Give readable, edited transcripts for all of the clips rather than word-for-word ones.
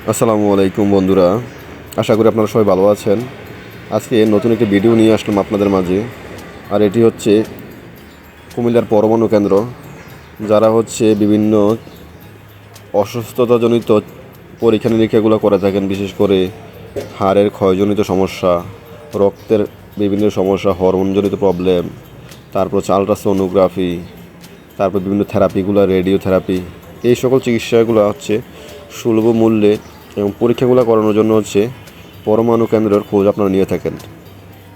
আসসালামু আলাইকুম বন্ধুরা, আশা করি আপনারা সবাই ভালো আছেন। আজকে নতুন একটি ভিডিও নিয়ে আসলাম আপনাদের মাঝে। আর এটি হচ্ছে কুমিল্লার পরমাণু কেন্দ্র। যারা বিভিন্ন অসুস্থতাজনিত পরীক্ষা নিরীক্ষাগুলো করে থাকেন, বিশেষ করে হাড়ের ক্ষয়জনিত সমস্যা, রক্তের বিভিন্ন সমস্যা, হরমোনজনিত প্রবলেম, তারপর হচ্ছে আলট্রাসোনোগ্রাফি, তারপর বিভিন্ন থেরাপিগুলো, রেডিওথেরাপি, এই সকল চিকিৎসাগুলো সুলভ মূল্যে এবং পরীক্ষাগুলো করানোর জন্য পরমাণু কেন্দ্রের খোঁজ আপনারা নিয়ে থাকেন।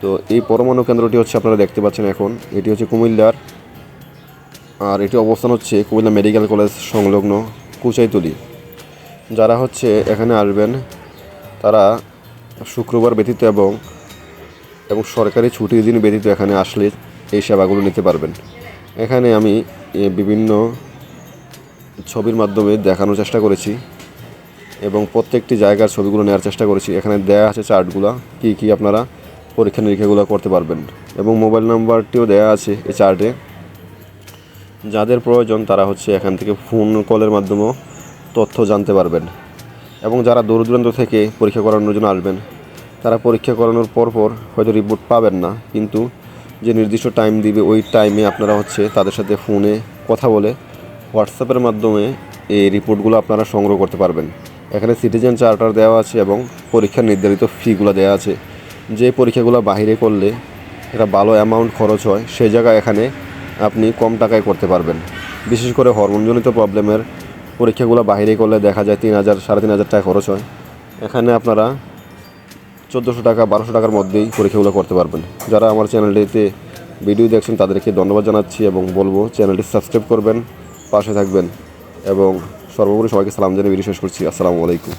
তো এই পরমাণু কেন্দ্রটি আপনারা দেখতে পাচ্ছেন এখন, এটি কুমিল্লার, আর এটি অবস্থান কুমিল্লা মেডিকেল কলেজ সংলগ্ন কুচাইতলি। যারা এখানে আসবেন তারা শুক্রবার ব্যতীত এবং সরকারি ছুটির দিন ব্যতীত এখানে আসলে এই সেবাগুলো নিতে পারবেন। এখানে আমি বিভিন্ন ছবির মাধ্যমে দেখানোর চেষ্টা করেছি এবং প্রত্যেকটি জায়গার ছবিগুলো নেওয়ার চেষ্টা করেছি। এখানে দেয়া আছে চার্টগুলো, কী আপনারা পরীক্ষা নিরীক্ষাগুলো করতে পারবেন, এবং মোবাইল নাম্বারটিও দেয়া আছে এই চার্টে। যাদের প্রয়োজন তারা এখান থেকে ফোন কলের মাধ্যমেও তথ্য জানতে পারবেন। এবং যারা দূর দূরান্ত থেকে পরীক্ষা করানোর জন্য আসবেন তারা পরীক্ষা করানোর পর হয়তো রিপোর্ট পাবেন না, কিন্তু যে নির্দিষ্ট টাইম দিবে ওই টাইমে আপনারা তাদের সাথে ফোনে কথা বলে হোয়াটসঅ্যাপের মাধ্যমে এই রিপোর্টগুলো আপনারা সংগ্রহ করতে পারবেন। এখানে সিটিজেন চার্টার দেওয়া আছে এবং পরীক্ষার নির্ধারিত ফিগুলো দেওয়া আছে। যে পরীক্ষাগুলো বাইরে করলে একটা ভালো অ্যামাউন্ট খরচ হয়, সেই জায়গায় এখানে আপনি কম টাকায় করতে পারবেন। বিশেষ করে হরমোনজনিত প্রবলেমের পরীক্ষাগুলো বাইরে করলে দেখা যায় 3,000 3,500 টাকা খরচ হয়। এখানে আপনারা 1,400 টাকা 1,200 টাকার মধ্যেই পরীক্ষাগুলো করতে পারবেন। যারা আমার চ্যানেলটিতে ভিডিও দেখছেন তাদেরকে ধন্যবাদ জানাচ্ছি এবং বলবো চ্যানেলটি সাবস্ক্রাইব করবেন, পাশে থাকবেন, এবং সর্বোপরি সবাইকে সালাম জানিয়ে ভিডিও শেষ করছি। আসসালামু আলাইকুম।